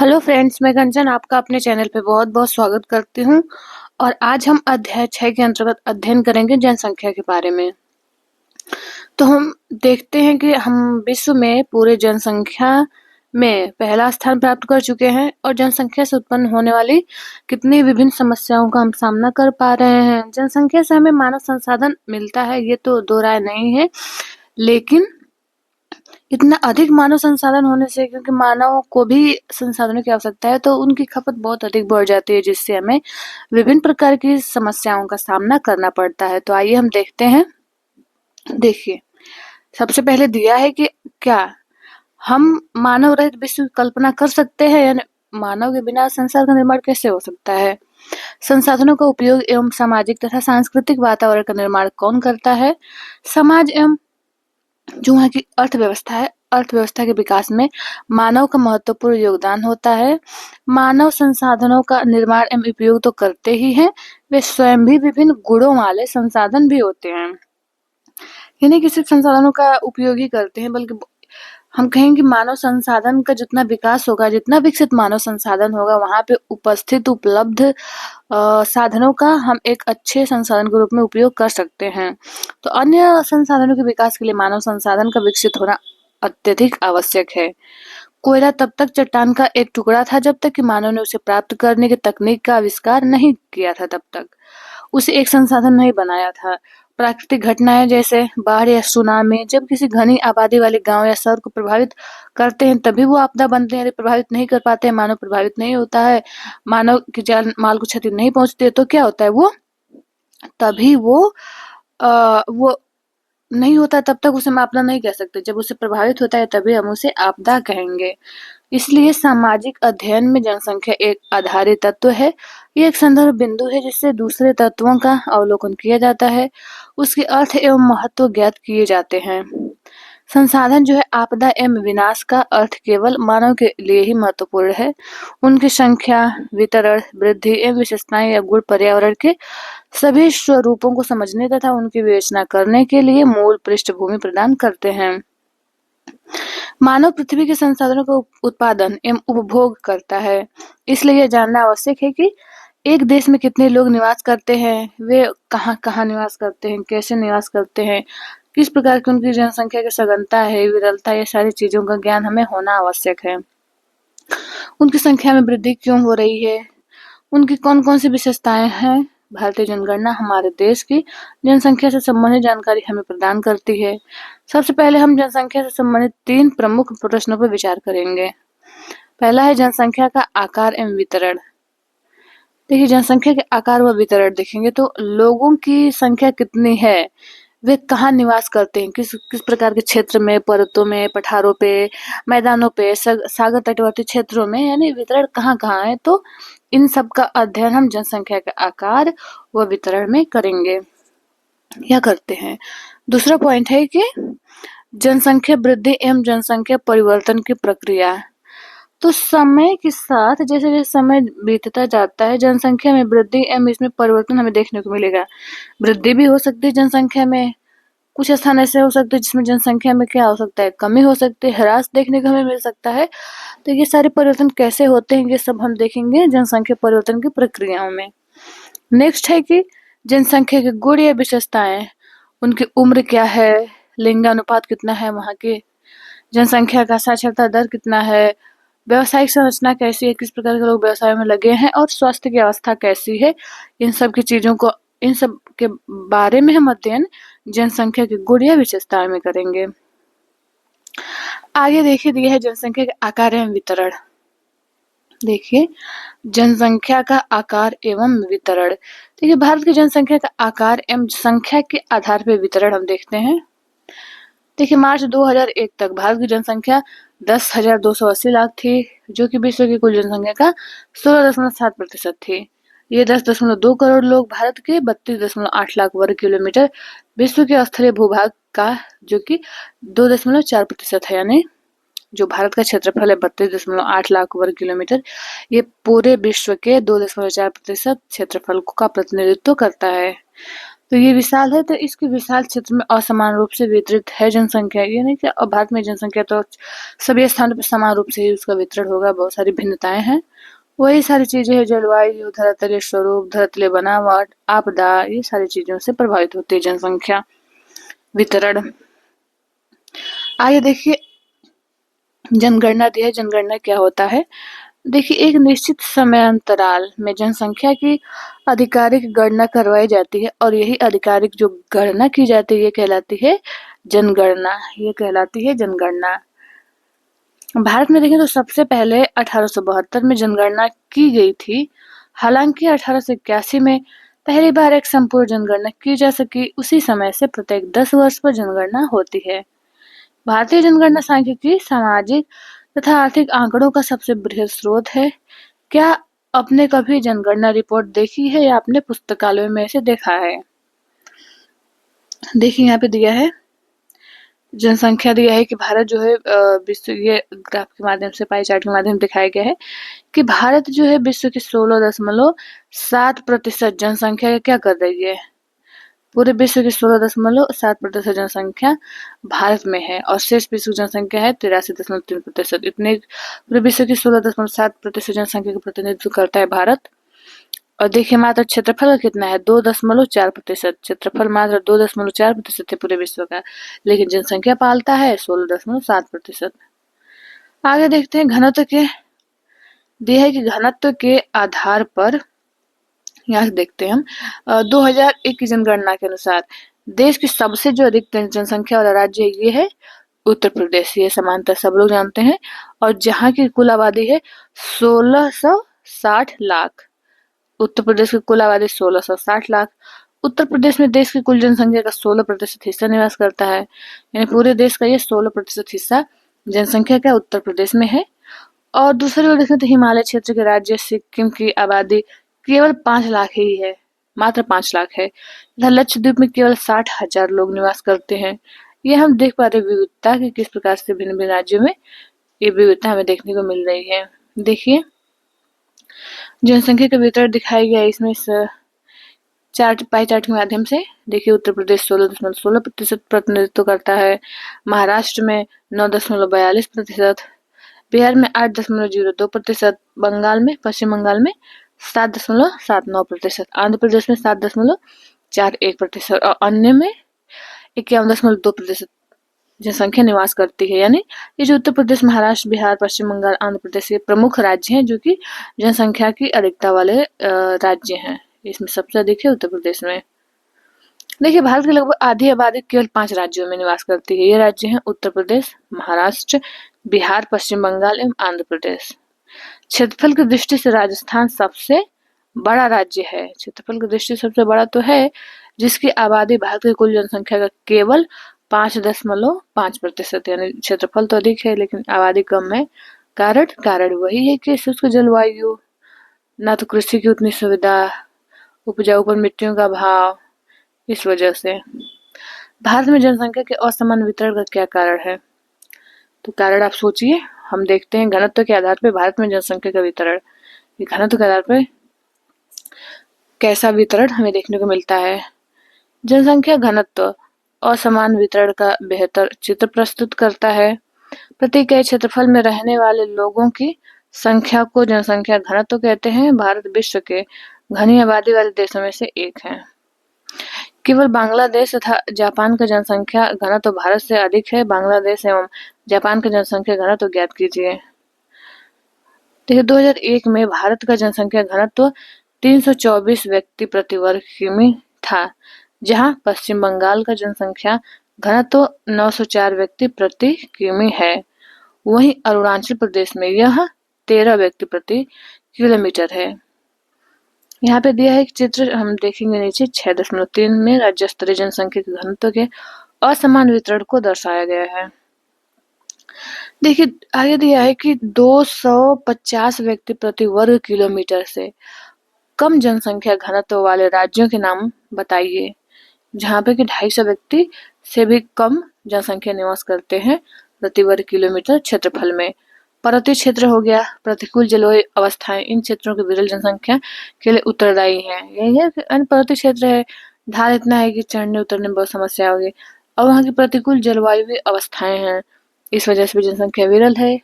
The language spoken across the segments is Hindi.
हेलो फ्रेंड्स, मैं कंचन आपका अपने चैनल पे बहुत-बहुत स्वागत करती हूँ और आज हम अध्याय 6 के अंतर्गत अध्ययन करेंगे जनसंख्या के बारे में। तो हम देखते हैं कि हम विश्व में पूरे जनसंख्या में पहला स्थान प्राप्त कर चुके हैं और जनसंख्या से उत्पन्न होने वाली कितनी विभिन्न समस्याओं का हम सामना कर पा रहे हैं। जनसंख्या से हमें मानव संसाधन मिलता है, ये तो दो राय नहीं है, लेकिन इतना अधिक मानव संसाधन होने से क्योंकि मानव को भी संसाधनों की आवश्यकता है तो उनकी खपत बहुत अधिक बढ़ जाती है, जिससे हमें विभिन्न प्रकार की समस्याओं का सामना करना पड़ता है। तो आइए हम देखते हैं। देखिए, सबसे पहले दिया है कि क्या हम मानव रहित विश्व की कल्पना कर सकते हैं, यानी मानव के बिना संसार का निर्माण कैसे हो सकता है। संसाधनों का उपयोग एवं सामाजिक तथा सांस्कृतिक वातावरण का निर्माण कौन करता है। समाज एवं जो वहाँ की अर्थव्यवस्था है, अर्थव्यवस्था के विकास में मानव का महत्वपूर्ण योगदान होता है। मानव संसाधनों का निर्माण एवं उपयोग तो करते ही हैं, वे स्वयं भी विभिन्न गुणों वाले संसाधन भी होते हैं। यानी कि सिर्फ संसाधनों का उपयोग ही करते हैं, बल्कि हम कहें कि मानव संसाधन का जितना विकास होगा, जितना विकसित मानव संसाधन होगा, वहाँ पे उपस्थित उपलब्ध साधनों का हम एक अच्छे संसाधन के रूप में उपयोग कर सकते हैं। तो अन्य संसाधनों के विकास के लिए मानव संसाधन का विकसित होना अत्यधिक आवश्यक है। कोयला तब तक चट्टान का एक टुकड़ा था जब तक कि मानव ने उसे प्राप्त करने की तकनीक का आविष्कार नहीं किया था, तब तक उसे एक संसाधन नहीं बनाया था। प्राकृतिक घटनाएं जैसे बाढ़ या सुनामी जब किसी घनी आबादी वाले गांव या शहर को प्रभावित करते हैं, तभी वो आपदा बनते हैं। यदि प्रभावित नहीं कर पाते हैं, मानव प्रभावित नहीं होता है, मानव की जान माल को क्षति नहीं पहुंचती है, तो क्या होता है, वो तभी वो नहीं होता है, तब तक उसे हम आपदा नहीं कह सकते। जब उसे प्रभावित होता है तभी हम उसे आपदा कहेंगे। इसलिए सामाजिक अध्ययन में जनसंख्या एक आधारित तत्व है। ये एक संदर्भ बिंदु है जिससे दूसरे तत्वों का अवलोकन किया जाता है, उसके अर्थ एवं महत्व ज्ञात किए जाते हैं। संसाधन जो है आपदा एवं विनाश का अर्थ केवल मानव के लिए ही महत्वपूर्ण है। उनकी संख्या, वितरण, वृद्धि एवं विशेषताएं या गुण पर्यावरण के सभी स्वरूपों को समझने तथा उनकी विवेचना करने के लिए मूल पृष्ठभूमि प्रदान करते हैं। मानव पृथ्वी के संसाधनों का उत्पादन एवं उपभोग करता है, इसलिए यह जानना आवश्यक है कि एक देश में कितने लोग निवास करते हैं, वे कहाँ-कहाँ निवास करते हैं, कैसे निवास करते हैं, किस प्रकार की उनकी जनसंख्या की सघनता है, विरलता, ये सारी चीजों का ज्ञान हमें होना आवश्यक है। उनकी संख्या में वृद्धि क्यों हो रही है, उनकी कौन-कौन सी विशेषताएं हैं। भारतीय जनगणना हमारे देश की जनसंख्या से संबंधित जानकारी हमें प्रदान करती है। सबसे पहले हम जनसंख्या से संबंधित 3 प्रमुख प्रश्नों पर विचार करेंगे। पहला है जनसंख्या का आकार एवं वितरण। देखिए, जनसंख्या के आकार व वितरण देखेंगे तो लोगों की संख्या कितनी है, वे कहाँ निवास करते हैं, किस किस प्रकार के क्षेत्र में, पर्वतों में, पठारों पे, मैदानों पे, सागर तटवर्ती क्षेत्रों में, यानी वितरण कहाँ-कहाँ है। तो इन सब का अध्ययन हम जनसंख्या के आकार व वितरण में करेंगे या करते हैं। दूसरा पॉइंट है कि जनसंख्या वृद्धि एवं जनसंख्या परिवर्तन की प्रक्रिया। तो समय के साथ जैसे जैसे समय बीतता जाता है, जनसंख्या में वृद्धि एवं इसमें परिवर्तन हमें देखने को मिलेगा। वृद्धि भी हो सकती है जनसंख्या में, कुछ स्थान ऐसे हो सकते हैं जिसमें जनसंख्या में क्या हो सकता है, कमी हो सकती है, ह्रास देखने को हमें मिल सकता है। तो ये सारे परिवर्तन कैसे होते हैं, ये सब हम देखेंगे जनसंख्या परिवर्तन की प्रक्रियाओं में। नेक्स्ट है कि जनसंख्या के गुण या विशेषताएं, उनकी उम्र क्या है, लिंगानुपात कितना है, वहाँ की जनसंख्या का साक्षरता दर कितना है, व्यावसायिक संरचना कैसी है, किस प्रकार के लोग व्यवसाय में लगे हैं और स्वास्थ्य की अवस्था कैसी है। इन सब की चीजों को, इन सब के बारे में हम अध्ययन जनसंख्या के गुण या विशेषताएं में करेंगे। आगे देखिए दिया है जनसंख्या के आकार एवं वितरण। देखिए, जनसंख्या का आकार एवं वितरण। देखिए, भारत की जनसंख्या का आकार एवं संख्या के आधार पर वितरण हम देखते हैं। देखिए, मार्च 2001 तक भारत की जनसंख्या 10,280 लाख थी, जो कि विश्व की कुल जनसंख्या का 16.7% थी। ये 10.2 करोड़ लोग भारत के 32.8 लाख वर्ग किलोमीटर विश्व के स्थलीय भूभाग का, जो कि 2.4% है, यानी जो भारत का क्षेत्रफल है 32.8 लाख वर्ग किलोमीटर, ये पूरे विश्व के 2.4% क्षेत्रफल का प्रतिनिधित्व करता है। तो ये विशाल है, तो इसके विशाल क्षेत्र में असमान रूप से वितरित है जनसंख्या। ये नहीं कि भारत में जनसंख्या तो सभी स्थानों पर समान रूप से ही उसका वितरण होगा, बहुत सारी भिन्नताएं हैं। वही सारी चीजें हैं, जलवायु, धरातलीय स्वरूप, धरातलीय बनावट, आपदा, ये सारी चीजों से प्रभावित होती है जनसंख्या वितरण। आइए देखिए जनगणना दी है। जनगणना क्या होता है? देखिए, एक निश्चित समय अंतराल में जनसंख्या की आधिकारिक गणना करवाई जाती है और यही आधिकारिक जो गणना की जाती है ये कहलाती है जनगणना। ये कहलाती है जनगणना। भारत में देखें तो सबसे पहले 1872 में जनगणना की गई थी। हालांकि 1881 में पहली बार एक संपूर्ण जनगणना की जा सकी। उसी समय से प्रत्येक 10 वर्ष पर जनगणना होती है। भारतीय जनगणना सांख्यिकी, सामाजिक तथा आर्थिक आंकड़ों का सबसे बृहद स्रोत है। क्या आपने कभी जनगणना रिपोर्ट देखी है या आपने पुस्तकालयों में इसे देखा है? देखिए यहाँ पे दिया है जनसंख्या, दिया है कि भारत जो है विश्व, ये ग्राफ के माध्यम से, पाई चार्ट के माध्यम से दिखाया गया है कि भारत जो है विश्व की 16.7% जनसंख्या क्या कर रही है। पूरे विश्व की 16.7% जनसंख्या भारत में है और शेष विश्व जनसंख्या है 83.3%। इतने पूरे विश्व की 16.7% जनसंख्या का प्रतिनिधित्व करता है भारत। और देखिए मात्र क्षेत्रफल कितना है, 2.4%। क्षेत्रफल मात्र 2.4% है पूरे विश्व का, लेकिन जनसंख्या पालता है 16.7%। आगे देखते हैं घनत्व के, दिया है कि घनत्व के आधार पर, यहाँ से देखते हैं हम 2001 की जनगणना के अनुसार देश की सबसे जो अधिक जनसंख्या वाला राज्य ये है उत्तर प्रदेश। ये समानता सब लोग जानते हैं। और जहाँ की कुल आबादी है 1660 लाख। उत्तर प्रदेश की कुल आबादी 1660 लाख। उत्तर प्रदेश में देश की कुल जनसंख्या का 16% हिस्सा निवास करता है। यानी पूरे देश का ये 16% हिस्सा जनसंख्या का उत्तर प्रदेश में है। और दूसरी ओर देखें तो हिमालय क्षेत्र के राज्य सिक्किम की आबादी केवल 5 लाख ही है, मात्र 5 लाख है। इधर लक्षद्वीप में केवल 60,000 लोग निवास करते हैं। ये हम देख पा रहे विविधता कि किस प्रकार से भिन्न भिन्न राज्यों में ये विविधता हमें देखने को मिल रही है। देखिए जनसंख्या का वितरण दिखाया गया है इसमें इस चार्ट, पाई चार्ट के माध्यम से। देखिए उत्तर प्रदेश 16.16% प्रतिनिधित्व करता है, महाराष्ट्र में 9.42%, बिहार में 8.02%, बंगाल में, पश्चिम बंगाल में 7.79%, आंध्र प्रदेश में 7.41% और अन्य में 51.2% जनसंख्या निवास करती है। यानी ये जो उत्तर प्रदेश, महाराष्ट्र, बिहार, पश्चिम बंगाल, आंध्र प्रदेश ये प्रमुख राज्य हैं जो कि जनसंख्या की अधिकता वाले राज्य हैं। इसमें सबसे अधिक है उत्तर प्रदेश में। देखिए भारत की लगभग आधी आबादी केवल 5 राज्यों में निवास करती है। ये राज्य हैं उत्तर प्रदेश, महाराष्ट्र, बिहार, पश्चिम बंगाल एवं आंध्र प्रदेश। क्षेत्रफल की दृष्टि से राजस्थान सबसे बड़ा राज्य है। क्षेत्रफल की दृष्टि से सबसे बड़ा तो है, जिसकी आबादी भारत की कुल जनसंख्या का केवल 5.5%। यानी क्षेत्रफल तो अधिक है लेकिन आबादी कम है। कारण वही है कि शुष्क जलवायु, ना तो कृषि की उतनी सुविधा, उपजाऊ पर मिट्टियों का अभाव, इस वजह से। भारत में जनसंख्या के असमान वितरण का क्या कारण है? तो कारण आप सोचिए। हम देखते हैं घनत्व के आधार पर भारत में जनसंख्या का वितरण। घनत्व के आधार पर कैसा वितरण हमें देखने को मिलता है। जनसंख्या घनत्व असमान वितरण का बेहतर चित्र प्रस्तुत करता है। प्रति इकाई क्षेत्रफल में रहने वाले लोगों की संख्या को जनसंख्या घनत्व कहते हैं। भारत विश्व के घनी आबादी वाले देशों में से एक है। केवल बांग्लादेश तथा जापान का जनसंख्या घनत्व भारत से अधिक है। बांग्लादेश एवं जापान का जनसंख्या घनत्व ज्ञात कीजिए। देखिए 2001 में भारत का जनसंख्या घनत्व 324 व्यक्ति प्रति वर्ग किमी था, जहां पश्चिम बंगाल का जनसंख्या घनत्व 904 व्यक्ति प्रति किमी है। वहीं अरुणाचल प्रदेश में यह 13 व्यक्ति प्रति किलोमीटर है। यहाँ पे दिया है एक चित्र, हम देखेंगे नीचे 6.3 में राज्य स्तरीय जनसंख्या के घनत्व के असमान वितरण को दर्शाया गया है। देखिए आगे दिया है कि 250 व्यक्ति प्रति वर्ग किलोमीटर से कम जनसंख्या घनत्व वाले राज्यों के नाम बताइए, जहाँ पे कि 250 व्यक्ति से भी कम जनसंख्या निवास करते हैं प्रति वर्ग किलोमीटर क्षेत्रफल में। पर्वतीय क्षेत्र हो गया, प्रतिकूल जलवायु अवस्थाएं इन क्षेत्रों की विरल जनसंख्या के लिए उत्तरदायी है। यही है कि अन्य पर्वतीय क्षेत्र है ढाल इतना है कि चढ़ने उतरने में बहुत समस्या होगी और वहाँ की प्रतिकूल जलवायु अवस्थाएं हैं। इस वजह से भी जनसंख्या विरल है।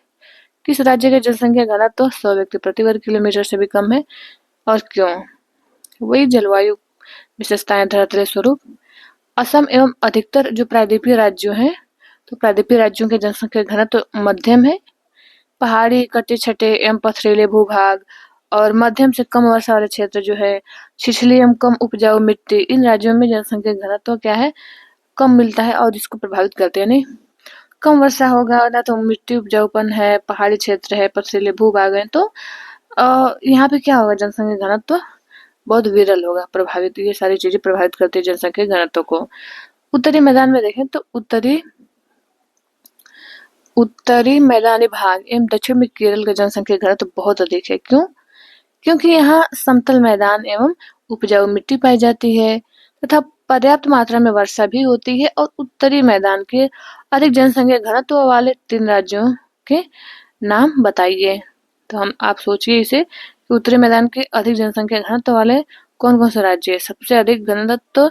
किस राज्य का जनसंख्या घनत्व तो 100 व्यक्ति प्रति वर्ग किलोमीटर से भी कम है और क्यों? वही जलवायु विशेषताएं धरातल स्वरूप। असम एवं अधिकतर जो प्रायद्वीपीय राज्यों हैं, तो प्रायद्वीपीय राज्यों के जनसंख्या घनत्व तो मध्यम है। पहाड़ी कटे छटे एवं पथरीले भूभाग और मध्यम से कम वर्षा वाले क्षेत्र जो है, छिछली एवं कम उपजाऊ मिट्टी, इन राज्यों में जनसंख्या घनत्व क्या है, कम मिलता है और इसको प्रभावित करते हैं। नहीं, कम वर्षा होगा ना, तो मिट्टी उपजाऊपन है, पहाड़ी क्षेत्र है, पथरीले भूभाग है, तो यहाँ पे क्या होगा, जनसंख्या घनत्व बहुत विरल होगा, प्रभावित, ये सारी चीजें प्रभावित करती है जनसंख्या घनत्व को। उत्तरी मैदान में देखें तो उत्तरी मैदानी भाग एवं दक्षिण में केरल का जनसंख्या घनत्व बहुत अधिक है। क्यों? क्योंकि यहाँ समतल मैदान एवं उपजाऊ मिट्टी पाई जाती है तथा पर्याप्त मात्रा में वर्षा भी होती है। और उत्तरी मैदान के अधिक जनसंख्या घनत्व वाले 3 राज्यों के नाम बताइए। तो आप सोचिए इसे कि उत्तरी मैदान के अधिक जनसंख्या घनत्व वाले कौन कौन से राज्य है। सबसे अधिक घनत्व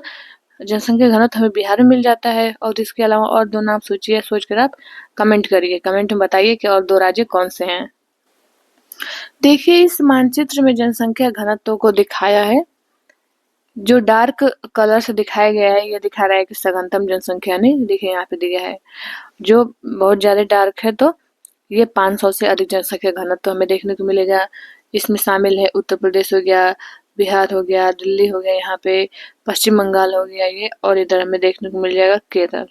जनसंख्या घनत्व हमें बिहार में मिल जाता है। और इसके अलावा और 2 नाम सोचिए, सोचकर आप कमेंट करिए, कमेंट में बताइए कि और 2 राज्य कौन से हैं। देखिए इस मानचित्र में जनसंख्या घनत्व को दिखाया है। जो डार्क कलर से दिखाया गया है, ये दिखा रहा है कि सघनतम जनसंख्या, नहीं देखिए यहाँ पे दिया है। जो बहुत ज्यादा डार्क है तो ये 500 से अधिक जनसंख्या घनत्व हमें देखने को मिलेगा। इसमें शामिल है उत्तर प्रदेश हो गया, बिहार हो गया, दिल्ली हो गया, यहाँ पे पश्चिम बंगाल हो गया ये, और इधर हमें देखने को मिल जाएगा केरल।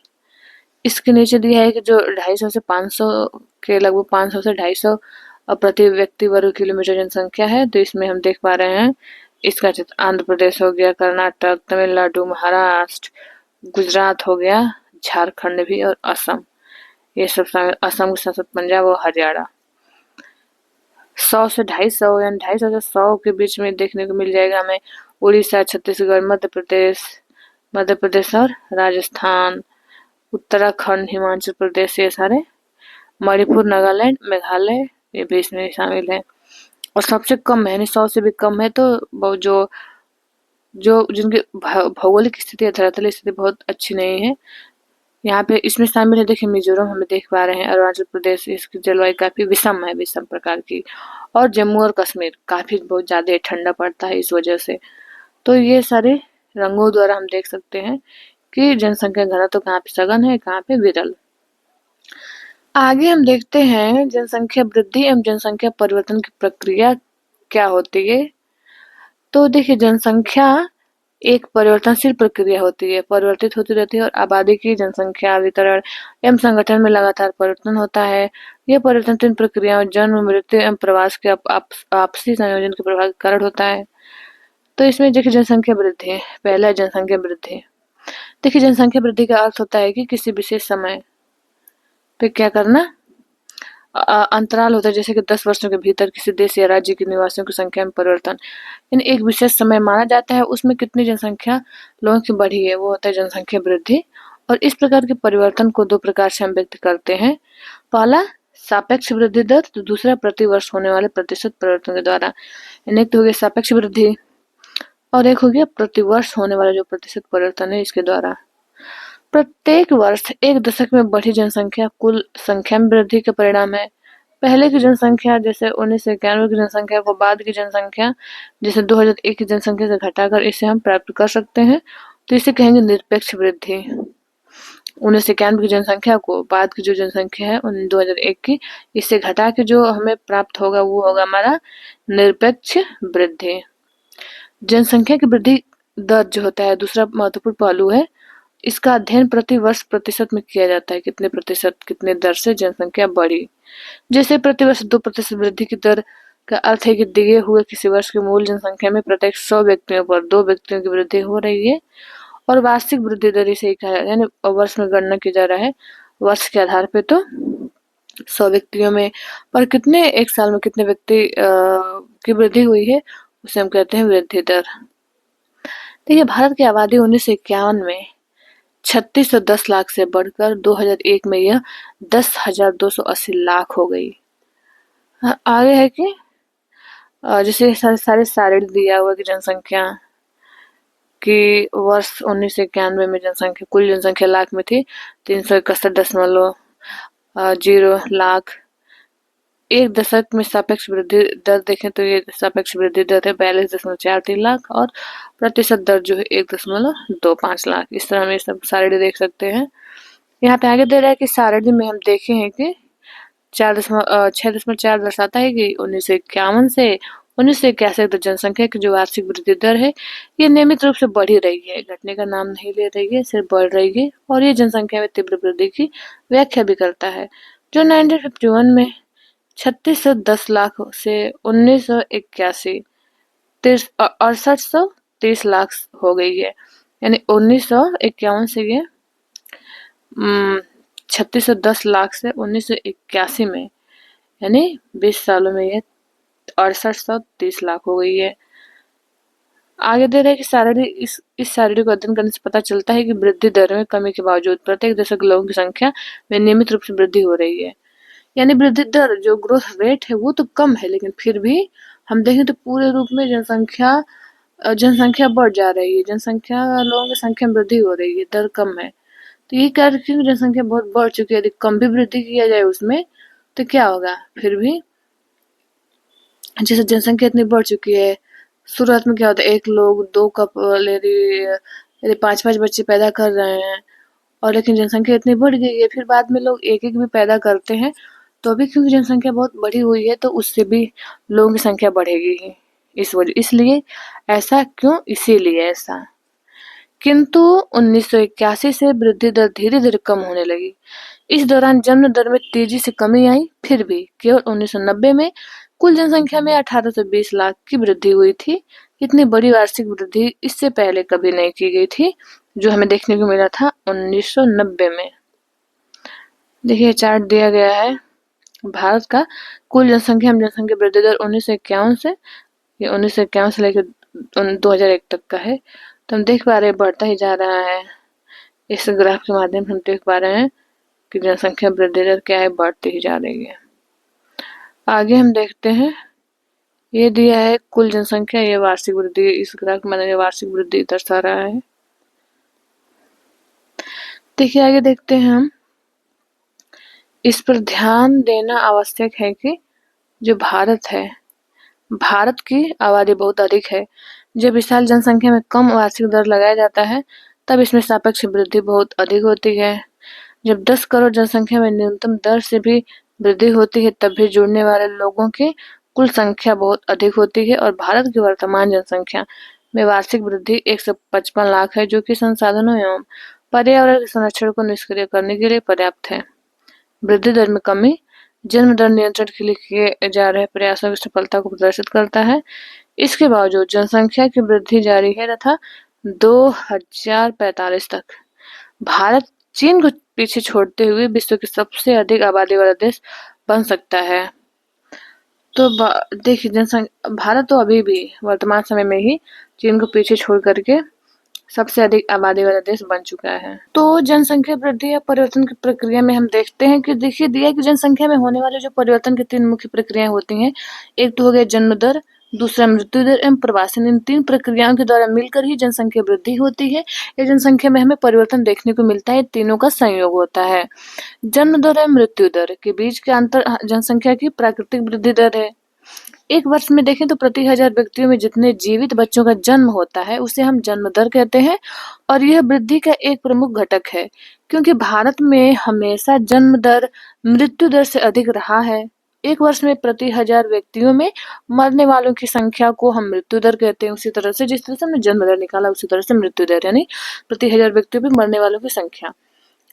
इसके नीचे दिया है कि जो 250 से 500 के लगभग 500 से 250 प्रति व्यक्ति वर्ग किलोमीटर जनसंख्या है। तो इसमें हम देख पा रहे हैं इसका चित्र आंध्र प्रदेश हो गया, कर्नाटक, तमिलनाडु, महाराष्ट्र, गुजरात हो गया, झारखंड भी और असम, ये सब शामिल। असम के साथ साथ पंजाब और हरियाणा। 100 से 250 यानी 250 से 100 के बीच में देखने को मिल जाएगा हमें उड़ीसा, छत्तीसगढ़, मध्य प्रदेश और राजस्थान, उत्तराखंड, हिमाचल प्रदेश, ये सारे, मणिपुर, नागालैंड, मेघालय, ये भी इसमें शामिल है। और सबसे कम है यानी 100 से भी कम है तो जो जो जिनकी भौगोलिक स्थिति, धरातलीय स्थिति बहुत अच्छी नहीं है, यहाँ पे इसमें शामिल है। देखिए मिजोरम हमें देख पा रहे हैं, अरुणाचल प्रदेश, इसकी जलवायु काफी विषम है, विषम प्रकार की। और जम्मू और कश्मीर काफी बहुत ज्यादा ठंडा पड़ता है इस वजह से। तो ये सारे रंगों द्वारा हम देख सकते हैं कि जनसंख्या घनत्व कहाँ पे सघन है, कहाँ पे विरल। आगे हम देखते हैं जनसंख्या वृद्धि एवं जनसंख्या परिवर्तन की प्रक्रिया क्या होती है। तो देखिए जनसंख्या एक परिवर्तनशील प्रक्रिया होती है, परिवर्तित होती रहती है और आबादी की जनसंख्या वितरण एवं संगठन में लगातार परिवर्तन होता है। यह परिवर्तन 3 प्रक्रियाओं जन्म, मृत्यु एवं प्रवास के आपसी संयोजन के प्रभाव के कारण होता है। तो इसमें देखिए जनसंख्या वृद्धि है, पहला है जनसंख्या वृद्धि। देखिए जनसंख्या वृद्धि का अर्थ होता है कि किसी विशेष समय पे क्या करना, अंतराल होता है, जैसे कि 10 वर्षों के भीतर किसी देश या राज्य के निवासियों की संख्या में परिवर्तन। इन एक विशेष समय माना जाता है, उसमें कितनी जनसंख्या लोगों की बढ़ी है, वो होता है जनसंख्या वृद्धि। और इस प्रकार के परिवर्तन को 2 प्रकार से हम व्यक्त करते हैं। पहला सापेक्ष वृद्धि दर, तो दूसरा प्रति वर्ष होने वाले प्रतिशत परिवर्तन के द्वारा। एक तो हो गया सापेक्ष वृद्धि और एक हो गया प्रति वर्ष होने वाला जो प्रतिशत परिवर्तन है, इसके द्वारा। प्रत्येक वर्ष 1 दशक में बढ़ी जनसंख्या कुल संख्या में वृद्धि का परिणाम है। पहले की जनसंख्या जैसे 1991 की जनसंख्या को बाद की जनसंख्या जैसे 2001 की जनसंख्या से घटाकर इसे हम प्राप्त कर सकते हैं, तो इसे कहेंगे निरपेक्ष वृद्धि। 1991 की जनसंख्या को बाद की जो जनसंख्या है 2001 की, इससे घटा के जो हमें प्राप्त होगा वो होगा हमारा निरपेक्ष वृद्धि। जनसंख्या की वृद्धि दर जो होता है दूसरा महत्वपूर्ण पहलू है। इसका अध्ययन प्रति वर्ष प्रतिशत में किया जाता है, कितने प्रतिशत, कितने दर से जनसंख्या बढ़ी। जैसे प्रति वर्ष 2% वृद्धि की दर का अर्थ है कि दिए हुए किसी वर्ष की मूल जनसंख्या में प्रत्येक 100 व्यक्तियों पर 2 व्यक्तियों की वृद्धि हो रही है। और वार्षिक वृद्धि दर इसे कहा जाता है, यानी वर्ष में गणना की जा रहा है वर्ष के आधार पे, तो 100 व्यक्तियों में पर कितने एक साल में कितने व्यक्ति की वृद्धि हुई है, उसे हम कहते हैं वृद्धि दर। देखिए भारत की आबादी 1951 में 3610 लाख से बढ़कर 2001 में यह 10,280 लाख हो गई। आगे है कि जैसे सारे सारण दिया हुआ कि जनसंख्या कि वर्ष 1991 में जनसंख्या कुल जनसंख्या लाख में थी 361.0 लाख। एक दशक में सापेक्ष वृद्धि दर देखें तो ये सापेक्ष वृद्धि दर है 42.43 लाख और प्रतिशत दर जो है 1.25 लाख। इस तरह हम ये सब सारणी देख सकते हैं। यहाँ पे आगे दे रहा है कि सारणी में हम देखे हैं कि 6.4 दर्शाता है कि 1951 से 1981 तक जनसंख्या की जो वार्षिक वृद्धि दर है ये नियमित रूप से बढ़ ही रही है, घटने का नाम नहीं ले रही है, सिर्फ बढ़ रही है। और ये जनसंख्या में तीव्र वृद्धि की व्याख्या भी करता है, जो 1951 में 3610 लाख से 1981 6830 लाख हो गई है। यानी 1951 से ये 3610 लाख से 1981 में यानी 20 सालों में ये 6830 लाख हो गई है। आगे दे रहे हैं कि इस सारणी को अध्ययन करने से पता चलता है कि वृद्धि दर में कमी के बावजूद प्रत्येक दशक लोगों की संख्या में नियमित रूप से वृद्धि हो रही है। यानी वृद्धि दर जो ग्रोथ रेट है वो तो कम है, लेकिन फिर भी हम देखें तो पूरे रूप में जनसंख्या बढ़ जा रही है, लोगों की संख्या में वृद्धि हो रही है, दर कम है। तो ये कह रहे हैं जनसंख्या बहुत बढ़ चुकी है, यदि कम भी वृद्धि किया जाए उसमें तो क्या होगा, फिर भी जैसे जनसंख्या इतनी बढ़ चुकी है, शुरुआत में क्या होता है, एक लोग 2 कपल यदि 5-5 बच्चे पैदा कर रहे हैं और लेकिन जनसंख्या इतनी बढ़ गई है, फिर बाद में लोग एक-एक भी पैदा करते हैं, तो अभी क्योंकि जनसंख्या बहुत बढ़ी हुई है तो उससे भी लोगों की संख्या बढ़ेगी ही। इसलिए ऐसा क्यों? इसीलिए ऐसा। किंतु 1981 से वृद्धि दर धीरे-धीरे कम होने लगी। इस दौरान जन्म दर में तेजी से कमी आई, फिर भी केवल 1990 में कुल जनसंख्या में 1820 लाख की वृद्धि हुई थी। इतनी बड़ी वार्षिक वृद्धि इससे पहले कभी नहीं की गई थी, जो हमें देखने को मिला था 1990 में। देखिए चार्ट दिया गया है भारत का कुल जनसंख्या वृद्धि दर 1951 से लेकर 2001 तक का है। तो हम देख पा रहे हैं बढ़ता ही जा रहा है। इस ग्राफ के माध्यम से हम देख पा रहे हैं कि जनसंख्या वृद्धि दर क्या है, बढ़ती ही जा रही है। आगे हम देखते हैं, ये दिया है कुल जनसंख्या, ये वार्षिक वृद्धि, इस ग्राफ में वार्षिक वृद्धि दर्शा रहा है। देखिए आगे देखते हैं हम, इस पर ध्यान देना आवश्यक है कि जो भारत है, भारत की आबादी बहुत अधिक है। जब विशाल जनसंख्या में कम वार्षिक दर लगाया जाता है तब इसमें सापेक्ष वृद्धि बहुत अधिक होती है। जब 10 करोड़ जनसंख्या में न्यूनतम दर से भी वृद्धि होती है तब भी जुड़ने वाले लोगों की कुल संख्या बहुत अधिक होती है और भारत की वर्तमान जनसंख्या में वार्षिक वृद्धि 155 लाख है, जो कि संसाधनों एवं पर्यावरण के संरक्षण को निष्क्रिय करने के लिए पर्याप्त है। वृद्धि दर में कमी जन्म दर नियंत्रण के लिए किए जा रहे प्रयासों की सफलता को प्रदर्शित करता है। इसके बावजूद जनसंख्या की वृद्धि जारी है तथा 2045 तक भारत चीन को पीछे छोड़ते हुए विश्व के सबसे अधिक आबादी वाला देश बन सकता है। तो देखिए भारत तो अभी भी वर्तमान समय में ही चीन को पीछे छोड़ करके सबसे अधिक आबादी वाला देश बन चुका है। तो जनसंख्या वृद्धि या परिवर्तन की प्रक्रिया में हम देखते हैं कि देखिए दिया कि जनसंख्या में होने वाले जो परिवर्तन की 3 मुख्य प्रक्रियाएं होती हैं। एक तो हो गया जन्म दर, दूसरा मृत्यु दर एवं प्रवासन। इन 3 प्रक्रियाओं के द्वारा मिलकर ही जनसंख्या वृद्धि होती है या जनसंख्या में हमें परिवर्तन देखने को मिलता है। तीनों का संयोग होता है। जन्म दर एवं मृत्यु दर के बीच के अंतर जनसंख्या की प्राकृतिक वृद्धि दर है। एक वर्ष में देखें तो प्रति 1000 व्यक्तियों में जितने जीवित बच्चों का जन्म होता है उसे हम जन्म दर कहते हैं और यह वृद्धि का एक प्रमुख घटक है, क्योंकि भारत में हमेशा जन्म दर मृत्यु दर से अधिक रहा है। एक वर्ष में प्रति 1000 व्यक्तियों में मरने वालों की संख्या को हम मृत्यु दर कहते हैं। उसी तरह से जिस तरह से हमने जन्म दर निकाला उसी तरह से मृत्यु दर, यानी प्रति 1000 व्यक्तियों में मरने वालों की संख्या।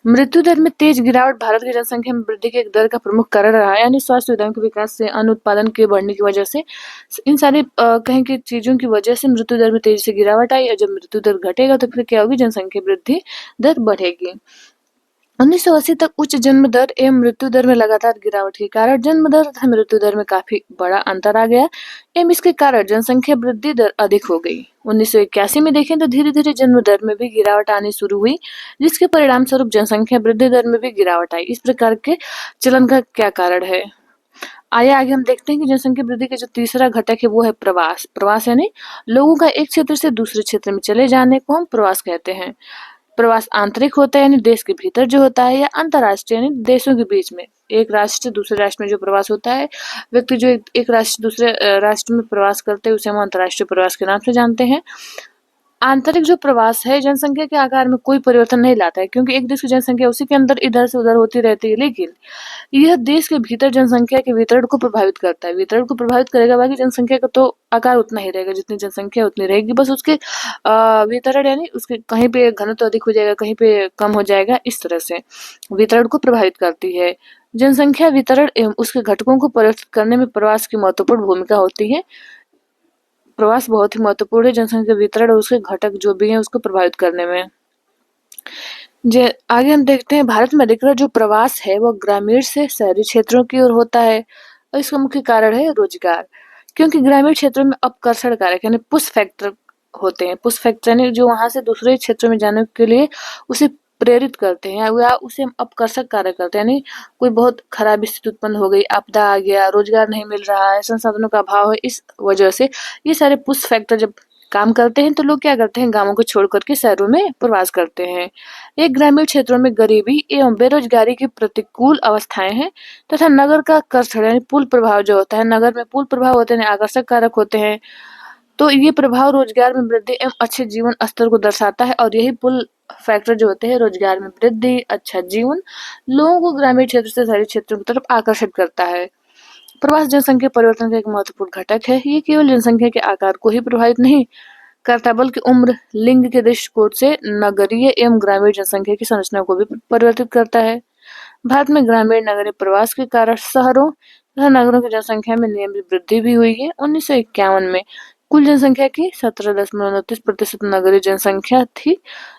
मृत्यु दर में तेज गिरावट भारत की जनसंख्या में वृद्धि के एक दर का प्रमुख कारण रहा है, यानी स्वास्थ्य सुविधाओं के विकास से, अन्न उत्पादन के बढ़ने की वजह से, इन सारी कहें कि चीजों की वजह से मृत्यु दर में तेजी से गिरावट आई। और जब मृत्यु दर घटेगा तो फिर क्या होगी, जनसंख्या वृद्धि दर बढ़ेगी। 1980 तक उच्च जन्म दर एवं मृत्यु दर में लगातार गिरावट के कारण जन्म दर तथा मृत्यु दर में काफी बड़ा अंतर आ गया एवं इसके कारण जनसंख्या वृद्धि दर अधिक हो गई। 1981 में देखें तो धीरे धीरे जन्म दर में भी गिरावट आनी शुरू हुई, जिसके परिणाम स्वरूप जनसंख्या वृद्धि दर में भी गिरावट आई। इस प्रकार के चलन का क्या कारण है? आइए आगे हम देखते हैं कि जनसंख्या वृद्धि का जो तीसरा घटक है वो है प्रवास। प्रवास यानी लोगों का एक क्षेत्र से दूसरे क्षेत्र में चले जाने को हम प्रवास कहते हैं। प्रवास आंतरिक होता है यानी देश के भीतर जो होता है, या अंतर्राष्ट्रीय यानी देशों के बीच में। एक राष्ट्र से दूसरे राष्ट्र में जो प्रवास होता है, व्यक्ति जो एक राष्ट्र से दूसरे राष्ट्र में प्रवास करते हैं उसे हम अंतर्राष्ट्रीय प्रवास के नाम से जानते हैं। आंतरिक जो प्रवास है जनसंख्या के आकार में कोई परिवर्तन नहीं लाता है, क्योंकि एक देश की जनसंख्या उसी के अंदर इधर से उधर होती रहती है, लेकिन यह देश के भीतर जनसंख्या के वितरण को प्रभावित करता है। वितरण को प्रभावित करेगा, बाकी जनसंख्या का तो आकार उतना ही रहेगा, जितनी जनसंख्या उतनी रहेगी, बस उसके वितरण यानी उसके कहीं पे घनत्व अधिक हो जाएगा, कहीं पे कम हो जाएगा, इस तरह से वितरण को प्रभावित करती है। जनसंख्या वितरण एवं उसके घटकों को परिवर्तित करने में प्रवास की महत्वपूर्ण भूमिका होती है। प्रवास बहुत ही महत्वपूर्ण है जनसंख्या वितरण और उसके घटक जो भी हैं उसको प्रभावित करने में। आगे हम देखते हैं भारत में अधिकतर जो प्रवास है वो ग्रामीण से शहरी क्षेत्रों की ओर होता है, और इसका मुख्य कारण है रोजगार। क्योंकि ग्रामीण क्षेत्रों में अपकर्षण कारक यानी पुश फैक्टर होते हैं। पुश फैक्टर यानी जो वहां से दूसरे क्षेत्र में जाने के लिए उसे प्रेरित करते हैं, या उसे हम अपकर्षक कार्य करते हैं। यानी कोई बहुत खराब स्थिति उत्पन्न हो गई, आपदा आ गया, रोजगार नहीं मिल रहा है, संसाधनों का अभाव है, इस वजह से ये सारे पुश फैक्टर जब काम करते हैं तो लोग क्या करते हैं, गांवों को छोड़ करके शहरों में प्रवास करते हैं। एक ग्रामीण क्षेत्रों में गरीबी एवं बेरोजगारी की प्रतिकूल अवस्थाएं हैं, तथा नगर का कर्षण यानी पुल प्रभाव जो होता है, नगर में पुल प्रभाव होते हैं, आकर्षक कारक होते हैं। तो ये प्रभाव रोजगार में वृद्धि एवं अच्छे जीवन स्तर को दर्शाता है, और यही पुल फैक्टर जो होते हैं रोजगार में वृद्धि, अच्छा जीवन, लोगों को ग्रामीण क्षेत्र से शहरी क्षेत्रों की तरफ आकर्षित करता है। प्रवास जनसंख्या परिवर्तन का एक महत्वपूर्ण घटक है। ये केवल जनसंख्या के आकार को ही प्रभावित नहीं करता, बल्कि उम्र, लिंग के दृष्टिकोण से नगरीय एवं ग्रामीण जनसंख्या की संरचना को भी परिवर्तित करता है। भारत में ग्रामीण नगरीय प्रवास के कारण शहरों तथा नगरों की जनसंख्या में नियमित वृद्धि भी हुई है। 1951 में कुल जनसंख्या की 17.29% नगरीय जनसंख्या थी,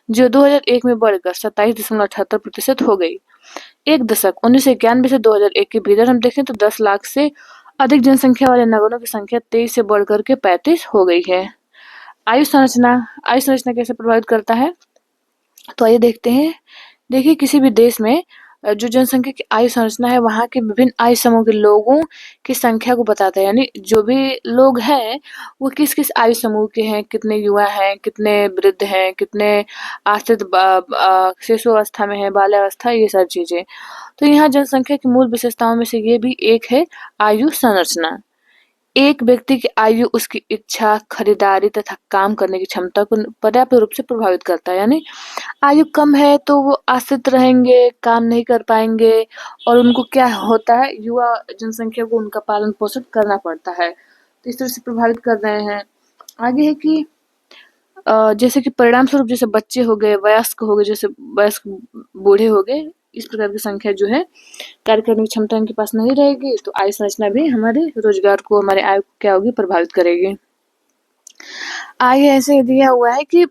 जो 2001 में बढ़कर 27.78% हो गई। एक दशक 1991 से 2001 के भीतर हम देखें तो 10 लाख से अधिक जनसंख्या वाले नगरों की संख्या 23 से बढ़कर के 35 हो गई है। आयु संरचना कैसे प्रभावित करता है, तो आइए देखते हैं। देखिए, किसी भी देश में जो जनसंख्या की आयु संरचना है वहाँ के विभिन्न आयु समूह के लोगों की संख्या को बताता है। यानी जो भी लोग हैं वो किस किस आयु समूह के हैं, कितने युवा हैं, कितने वृद्ध हैं, कितने आश्रित शिशु अवस्था में है, बाल्यावस्था, ये सब चीजें। तो यहाँ जनसंख्या की मूल विशेषताओं में से ये भी एक है आयु संरचना। एक व्यक्ति की आयु उसकी इच्छा, खरीदारी तथा काम करने की क्षमता को पर्याप्त रूप से प्रभावित करता है। यानी आयु कम है तो वो आश्रित रहेंगे, काम नहीं कर पाएंगे, और उनको क्या होता है, युवा जनसंख्या को उनका पालन पोषण करना पड़ता है, तो इस तरह से प्रभावित कर रहे हैं। आगे है कि जैसे कि परिणाम स्वरूप जैसे बच्चे हो गए, वयस्क हो गए, जैसे वयस्क बूढ़े हो गए, इस प्रकार की संख्या जो है कार्य करने की क्षमता उनके पास नहीं रहेगी, तो आय संरचना भी हमारे रोजगार को, हमारे आय को क्या होगी, प्रभावित करेगी। आगे ऐसे दिया हुआ है कि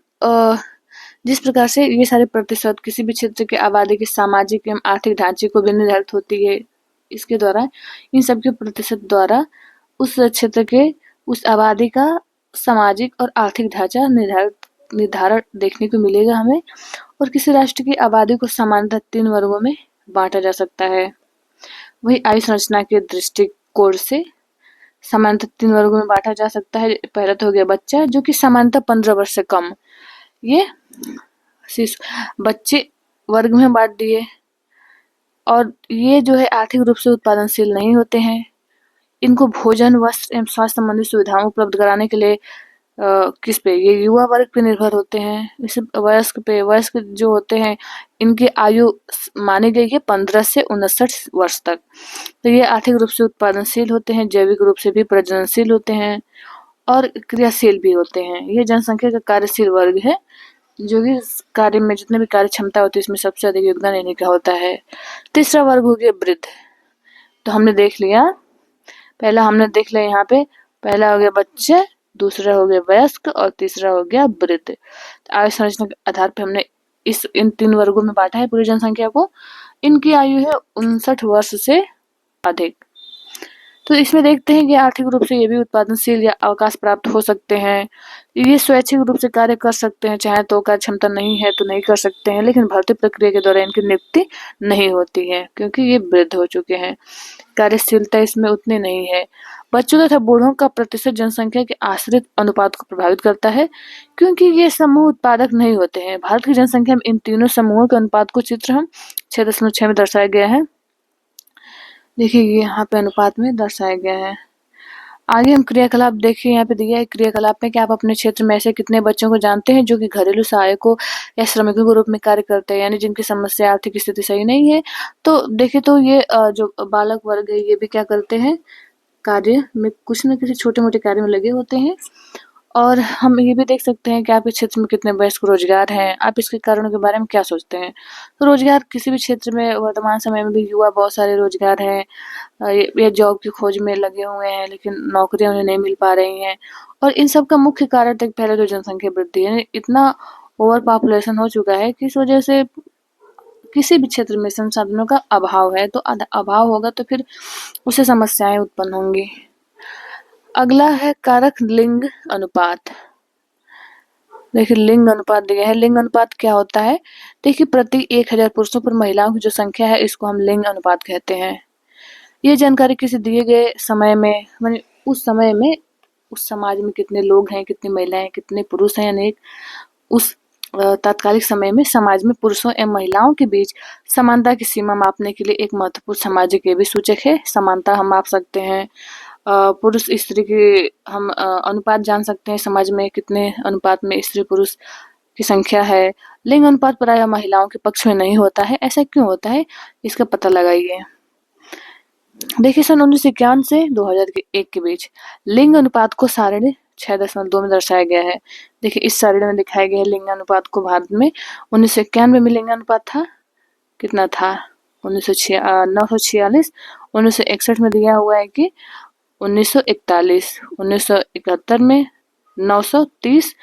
जिस प्रकार से ये सारे प्रतिशत किसी भी क्षेत्र के आबादी के सामाजिक एवं आर्थिक ढांचे को भी निर्धारित होती है, इसके द्वारा इन सब के प्रतिशत द्वारा उस क्षेत्र के उस आबादी का सामाजिक और आर्थिक ढांचा निर्धारण देखने को मिलेगा हमें। और किसी राष्ट्र की आबादी को सामान्यतः 3 वर्गों में बांटा जा सकता है। वही आयु संरचना के दृष्टिकोण से सामान्यतः 3 वर्गों में बांटा जा सकता है। पहला तो हो गया बच्चा, जो कि सामान्यतः 15 वर्ष से कम, ये बच्चे वर्ग में बांट दिए। और ये जो है आर्थिक रूप से उत्पादनशील नहीं होते हैं। इनको भोजन, वस्त्र एवं स्वास्थ्य संबंधी सुविधाओं उपलब्ध कराने के लिए किस पे, ये युवा वर्ग पे निर्भर होते हैं। इसे वयस्क जो होते हैं इनकी आयु मानी गई है 15 से 59 वर्ष तक। तो ये आर्थिक रूप से उत्पादनशील होते हैं, जैविक रूप से भी प्रजननशील होते हैं और क्रियाशील भी होते हैं। ये जनसंख्या का कार्यशील वर्ग है, जो भी कार्य में जितने भी कार्य क्षमता होती है इसमें सबसे अधिक योगदान इन्हीं का होता है। तीसरा वर्ग हो गया वृद्ध। तो हमने देख लिया, पहला हमने देख लिया यहाँ पे, पहला हो गया बच्चे, दूसरा हो गया वयस्क और तीसरा हो गया वृद्ध। तो आयु संरचना के आधार पर हमने इन 3 वर्गों में बांटा है पूरी जनसंख्या को। इनकी आयु है 59 वर्ष से अधिक। तो इसमें देखते हैं कि आर्थिक रूप से ये भी उत्पादनशील या अवकाश प्राप्त हो सकते हैं। ये स्वैच्छिक रूप से कार्य कर सकते हैं, चाहे तो कार्य क्षमता नहीं है तो नहीं कर सकते हैं, लेकिन भर्ती प्रक्रिया के दौरान इनकी नियुक्ति नहीं होती है क्योंकि ये वृद्ध हो चुके हैं। कार्यशीलता इसमें उतनी नहीं है। बच्चों तथा बूढ़ों का प्रतिशत जनसंख्या के आश्रित अनुपात को प्रभावित करता है क्योंकि ये समूह उत्पादक नहीं होते हैं। भारत की जनसंख्या में इन तीनों समूहों के अनुपात को चित्र हम 6.6 में दर्शाया गया है। देखिए ये यहाँ पे अनुपात में दर्शाया गया है। आगे हम क्रियाकलाप देखिए, यहाँ पे दिया है क्रियाकलाप में कि आप अपने क्षेत्र में ऐसे कितने बच्चों को जानते हैं जो कि घरेलू सहायकों या श्रमिकों के रूप में कार्य करते हैं, यानी जिनकी समस्या आर्थिक स्थिति सही नहीं है। तो देखिए तो ये जो बालक वर्ग है ये भी क्या करते हैं, कार्य में कुछ न किसी छोटे मोटे कार्य में लगे होते हैं। और हम ये भी देख सकते हैं कि आपके क्षेत्र में कितने वयस्क रोजगार हैं, आप इसके कारणों के बारे में क्या सोचते हैं। तो रोजगार किसी भी क्षेत्र में वर्तमान समय में भी युवा बहुत सारे रोजगार हैं, ये जॉब की खोज में लगे हुए हैं, लेकिन नौकरियां उन्हें नहीं मिल पा रही हैं। और इन सब का मुख्य कारण तक पहले तो जनसंख्या वृद्धि है, इतना ओवर पॉपुलेशन हो चुका है कि इस वजह से किसी भी क्षेत्र में संसाधनों का अभाव है, तो अभाव होगा तो फिर उससे समस्याएं उत्पन्न होंगी। अगला है कारक लिंग अनुपात। देखिए लिंग अनुपात दिया है। लिंग अनुपात क्या होता है, देखिए प्रति 1000 पुरुषों पर महिलाओं की जो संख्या है इसको हम लिंग अनुपात कहते हैं। ये जानकारी किसी दिए गए समय में, माने उस समय में उस समाज में कितने लोग हैं, कितनी महिलाएं, कितने पुरुष हैं, यानी उस तात्कालिक समय में समाज में पुरुषों एवं महिलाओं के बीच समानता की सीमा मापने के लिए एक महत्वपूर्ण सामाजिक ये भी सूचक है। समानता हम माप सकते हैं, पुरुष स्त्री के हम अनुपात जान सकते हैं, समाज में कितने अनुपात में स्त्री पुरुष की संख्या है। लिंग अनुपात प्रायः महिलाओं के पक्ष में नहीं होता है, ऐसा क्यों होता है इसका पता लगाइए। देखिए सन 1951 से 2001 के बीच लिंग अनुपात को सारणी 6.2 में दर्शाया गया है। देखिए इस सारणी में दिखाया गया है लिंग अनुपात को। भारत में 1991 में लिंग अनुपात था, कितना था 946। 1961 में दिया हुआ है कि 1941, 1971 में 930,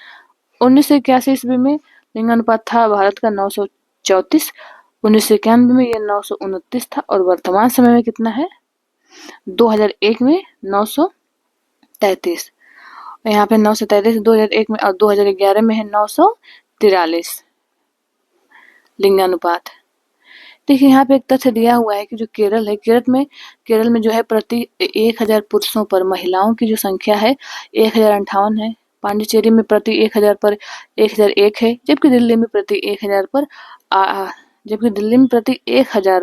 1981 ईस्वी में लिंग अनुपात था भारत का 934, 1991 में यह 929 था और वर्तमान समय में कितना है 2001 में 933। यहाँ पे 933 2001 में और 2011 में है 943 लिंग अनुपात। देखिए यहाँ पे एक तथ्य दिया हुआ है कि जो केरल है, केरल में जो है प्रति 1000 पुरुषों पर महिलाओं की जो संख्या है 1058 है। पांडिचेरी में प्रति 1000 पर 1001 है, जबकि दिल्ली में प्रति 1000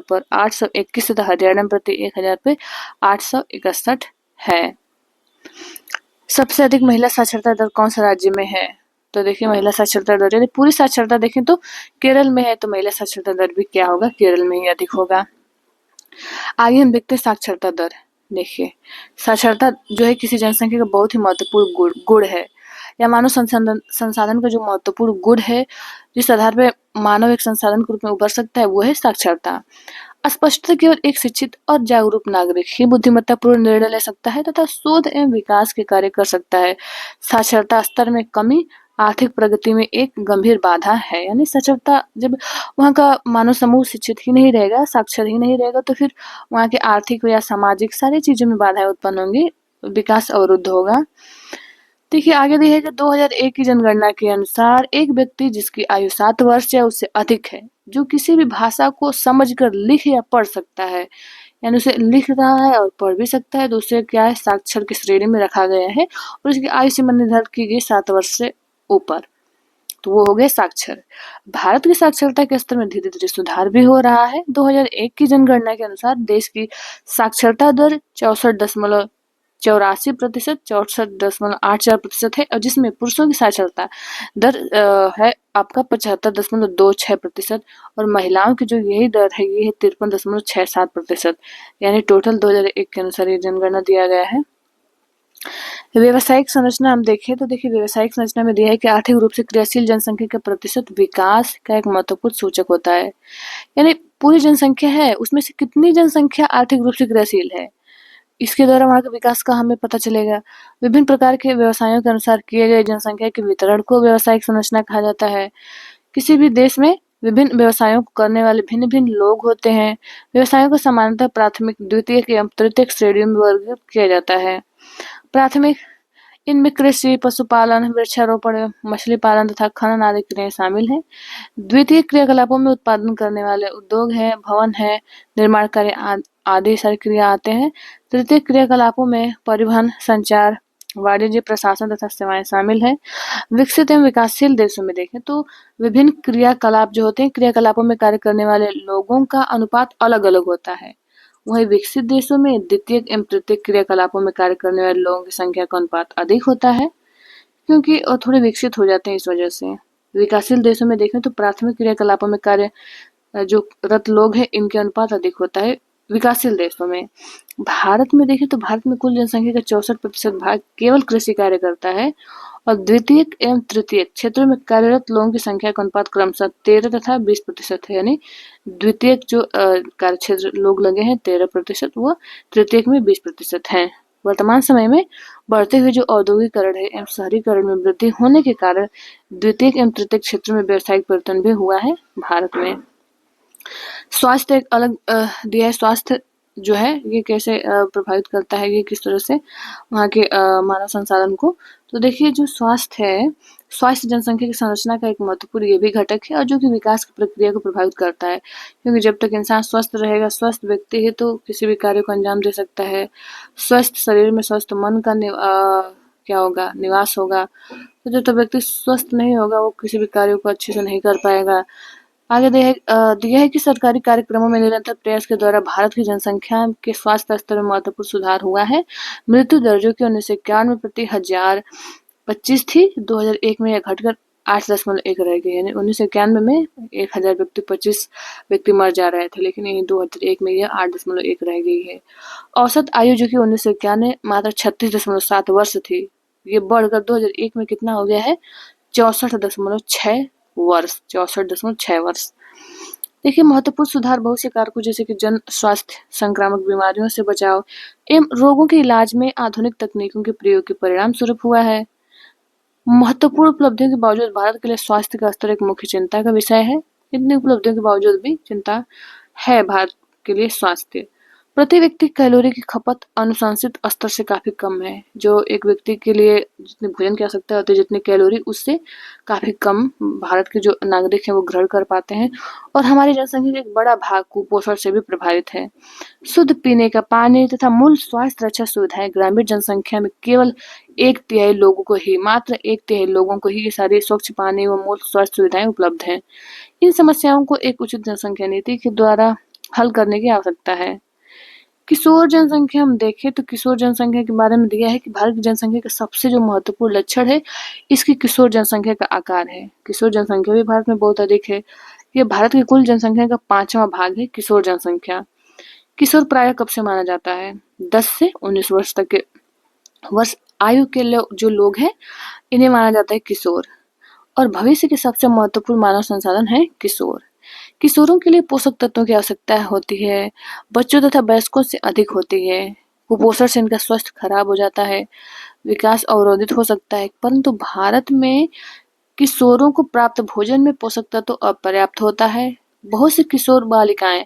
पर 821 तथा हरियाणा में प्रति 1000 पे 861 है। सबसे अधिक महिला साक्षरता दर कौन सा राज्य में है, तो देखिए महिला साक्षरता दर यदि पूरी साक्षरता देखें तो केरल में है, तो महिला साक्षरता दर भी क्या होगा, केरल में ही अधिक होगा। आगे हम देखते हैं साक्षरता दर। देखिए साक्षरता जो है किसी जनसंख्या का बहुत ही महत्वपूर्ण गुण है, या मानव संसाधन का जो महत्वपूर्ण गुण है जिस आधार पर मानव एक संसाधन के रूप में उभर सकता है वो है साक्षरता। स्पष्टता केवल एक शिक्षित और जागरूक नागरिक ही बुद्धिमत्तापूर्ण निर्णय ले सकता है तथा शोध एवं विकास के कार्य कर सकता है। साक्षरता स्तर में कमी आर्थिक प्रगति में एक गंभीर बाधा है, यानी साक्षरता जब वहाँ का मानव समूह शिक्षित ही नहीं रहेगा, साक्षर ही नहीं रहेगा, तो फिर वहाँ के आर्थिक या सामाजिक सारी चीजों में बाधाएं उत्पन्न होंगी, विकास अवरुद्ध होगा। देखिए आगे दिया है कि 2001 की जनगणना के अनुसार एक व्यक्ति जिसकी आयु 7 वर्ष या उससे अधिक है, जो किसी भी भाषा को समझकर लिख या पढ़ सकता है, यानी उसे लिख रहा है और पढ़ भी सकता है, तो उसे क्या है साक्षर की श्रेणी में रखा गया है और उसकी आयु सीमा निर्धारित की गई 7 वर्ष से ऊपर, तो वो हो गए साक्षर। भारत की साक्षरता के स्तर में धीरे धीरे सुधार भी हो रहा है। 2001 की जनगणना के अनुसार देश की साक्षरता दर 64.84%, 64.84% है, और जिसमें पुरुषों की साक्षरता दर है आपका 75.26%, और महिलाओं की जो यही दर है ये है 53.67%, यानी टोटल 2001 के अनुसार ये जनगणना दिया गया है। व्यवसायिक संरचना हम देखें तो देखिए व्यवसायिक संरचना में दिया है कि आर्थिक रूप से क्रियाशील जनसंख्या का प्रतिशत विकास का एक महत्वपूर्ण सूचक होता है, यानी पूरी जनसंख्या है उसमें से कितनी जनसंख्या आर्थिक रूप से क्रियाशील है, इसके द्वारा वहाँ के विकास का हमें पता चलेगा। विभिन्न प्रकार के व्यवसायों के अनुसार किए गए जनसंख्या के वितरण को व्यवसायिक संरचना कहा जाता है। किसी भी देश में विभिन्न व्यवसायों को करने वाले भिन्न-भिन्न लोग होते हैं। व्यवसायों को सामान्यतः प्राथमिक, द्वितीयक एवं तृतीयक श्रेणियों में वर्गीकृत किया जाता है। प्राथमिक इनमें कृषि, पशुपालन, वृक्षारोपण एवं मछली पालन तथा खनन आदि क्रियाएं शामिल हैं। द्वितीय क्रियाकलापों में उत्पादन करने वाले उद्योग है, भवन है, निर्माण कार्य आदि सारी क्रिया आते हैं। तृतीय क्रियाकलापों में परिवहन, संचार, वाणिज्य, प्रशासन तथा सेवाएं शामिल हैं। विकसित एवं विकासशील देशों में देखें तो विभिन्न क्रियाकलाप जो होते हैं, क्रियाकलापों में कार्य करने वाले लोगों का अनुपात अलग-अलग होता है। वहीं विकसित देशों में द्वितीयक एवं तृतीयक क्रियाकलापों में कार्य करने वाले लोगों की संख्या का अनुपात अधिक होता है, क्योंकि थोड़े विकसित हो जाते हैं इस वजह से। विकासशील देशों में देखें तो प्राथमिक क्रियाकलापों में कार्य जो रत लोग हैं, इनके अनुपात अधिक होता है विकासशील देशों में। भारत में देखें तो भारत में कुल जनसंख्या का 64% भाग केवल कृषि कार्य करता है और द्वितीयक एवं तृतीयक क्षेत्रों में कार्यरत लोगों की संख्या का अनुपात क्रमशः 13 तथा 20% है। यानी द्वितीयक जो कार्य क्षेत्र लोग लगे हैं 13%, व तृतीयक में 20% हैं। वर्तमान समय में बढ़ते हुए जो औद्योगिकरण है एवं शहरीकरण में वृद्धि होने के कारण द्वितीयक एवं तृतीयक क्षेत्र में व्यावसायिक परिवर्तन भी हुआ है भारत में। स्वास्थ्य एक अलग दिया है। स्वास्थ्य जो है ये कैसे प्रभावित करता है, ये किस तरह से वहाँ के मानव संसाधन को। तो देखिए जो स्वास्थ्य है, स्वास्थ्य जनसंख्या की संरचना का एक महत्वपूर्ण ये भी घटक है और जो कि विकास की प्रक्रिया को प्रभावित करता है, क्योंकि जब तक इंसान स्वस्थ रहेगा, स्वस्थ व्यक्ति है तो किसी भी कार्य को अंजाम दे सकता है। स्वस्थ शरीर में स्वस्थ मन का क्या होगा, निवास होगा। तो जब तक व्यक्ति स्वस्थ नहीं होगा वो किसी भी कार्य को अच्छे से नहीं कर पाएगा। आगे दिया है कि सरकारी कार्यक्रमों में निरंतर प्रयास के द्वारा भारत की जनसंख्या के स्वास्थ्य स्तर में महत्वपूर्ण सुधार हुआ है। मृत्यु दर जो कि 1991 प्रति 1025 थी, 2001 में यह घटकर 8.1 रह गई। यानी 1991 में 1000 व्यक्ति 25 व्यक्ति मर जा रहे थे, लेकिन यही 2001 में यह 8.1 रह गई है। औसत आयु जो कि 1991 में मात्र 36.7 वर्ष थी, ये बढ़कर 2001 में कितना हो गया है, 64.6 वर्ष। देखिए महत्वपूर्ण सुधार बहुत से कारकों जैसे कि जन स्वास्थ्य, संक्रामक बीमारियों से बचाव एवं रोगों के इलाज में आधुनिक तकनीकों के प्रयोग के परिणाम स्वरूप हुआ है। महत्वपूर्ण उपलब्धियों के बावजूद भारत के लिए स्वास्थ्य का स्तर एक मुख्य चिंता का विषय है। इतनी उपलब्धियों के बावजूद भी चिंता है भारत के लिए स्वास्थ्य। प्रति व्यक्ति कैलोरी की खपत अनुशंसित स्तर से काफी कम है। जो एक व्यक्ति के लिए जितने भोजन की आवश्यकता होती है, जितनी कैलोरी, उससे काफी कम भारत के जो नागरिक हैं वो ग्रहण कर पाते हैं। और हमारी जनसंख्या का एक बड़ा भाग कुपोषण से भी प्रभावित है। शुद्ध पीने का पानी तथा मूल स्वास्थ्य रक्षा सुविधाएं ग्रामीण जनसंख्या में केवल 1/3 लोगों को ही, मात्र 1/3 लोगों को ही ये सारी स्वच्छ पानी व मूल स्वास्थ्य सुविधाएं उपलब्ध हैं। इन समस्याओं को एक उचित जनसंख्या नीति के द्वारा हल करने की आवश्यकता है। किशोर जनसंख्या हम देखें तो किशोर जनसंख्या के बारे में दिया है कि भारत की जनसंख्या का सबसे जो महत्वपूर्ण लक्षण है, इसकी किशोर जनसंख्या का आकार है। किशोर जनसंख्या भी भारत में बहुत अधिक है। ये भारत की कुल जनसंख्या का 5वां भाग है किशोर जनसंख्या। किशोर प्रायः कब से माना जाता है, 10 से 19 वर्ष तक के वर्ष आयु के जो लोग हैं, इन्हें माना जाता है किशोर। और भविष्य के सबसे महत्वपूर्ण मानव संसाधन है किशोर। किशोरों के लिए पोषक तत्वों की आवश्यकता होती है, बच्चों तथा वयस्कों से अधिक होती है। कुपोषण से इनका स्वास्थ्य खराब हो जाता है, विकास अवरोधित हो सकता है। परंतु भारत में किशोरों को प्राप्त भोजन में पोषक तत्व अपर्याप्त होता है। बहुत सी किशोर बालिकाएं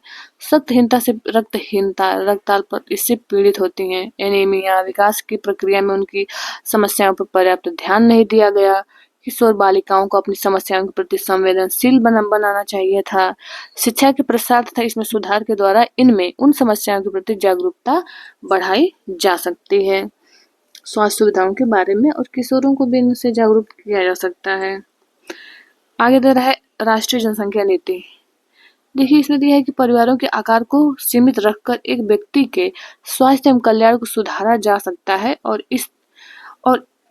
रक्तहीनता से रक्ताल्पता इससे पीड़ित होती हैं। एनीमिया, विकास की प्रक्रिया में उनकी समस्याओं पर पर्याप्त ध्यान नहीं दिया गया। किशोर बालिकाओं को अपनी समस्याओं के प्रति संवेदनशील बनाना चाहिए था। शिक्षा के प्रसार तथा इसमें सुधार के द्वारा इनमें उन समस्याओं के प्रति जागरूकता बढ़ाई जा सकती है, स्वास्थ्य सुविधाओं के बारे में, और किशोरों को भी इनसे जागरूक किया जा सकता है। आगे दे रहा है राष्ट्रीय जनसंख्या नीति। देखिए इसमें दिया है कि परिवारों के आकार को सीमित रखकर एक व्यक्ति के स्वास्थ्य एवं कल्याण को सुधारा जा सकता है। और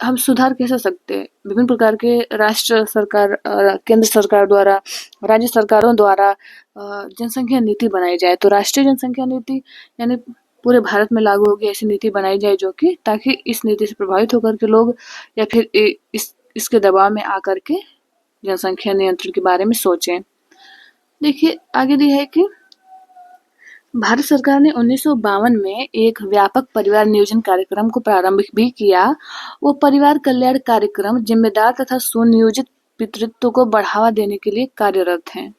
हम सुधार कैसे सकते हैं, विभिन्न प्रकार के राष्ट्र सरकार, केंद्र सरकार द्वारा, राज्य सरकारों द्वारा जनसंख्या नीति बनाई जाए। तो राष्ट्रीय जनसंख्या नीति यानी पूरे भारत में लागू होगी ऐसी नीति बनाई जाए, जो कि ताकि इस नीति से प्रभावित होकर के लोग या फिर इसके दबाव में आकर के जनसंख्या नियंत्रण के बारे में सोचें। देखिए आगे दिया है कि भारत सरकार ने 1952 में एक व्यापक परिवार नियोजन कार्यक्रम को प्रारंभ भी किया। वो परिवार कल्याण कार्यक्रम जिम्मेदार तथा सुनियोजित पितृत्व को बढ़ावा देने के लिए कार्यरत हैं।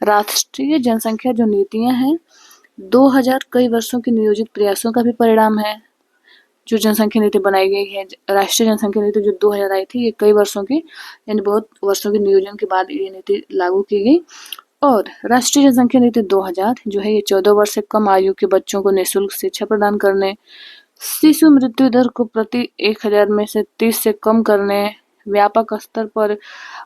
राष्ट्रीय जनसंख्या जो नीतियां हैं 2000 कई वर्षों के नियोजित प्रयासों का भी परिणाम है। जो जनसंख्या नीति बनाई गई है, राष्ट्रीय जनसंख्या नीति जो 2000 आई थी, ये कई वर्षों की यानी बहुत वर्षों के नियोजन के बाद ये नीति लागू की गई। और राष्ट्रीय जनसंख्या नीति 2000 जो है ये 14 वर्ष से कम आयु के बच्चों को निःशुल्क शिक्षा प्रदान करने, शिशु मृत्यु दर को प्रति 1000 में से 30 से कम करने, व्यापक स्तर पर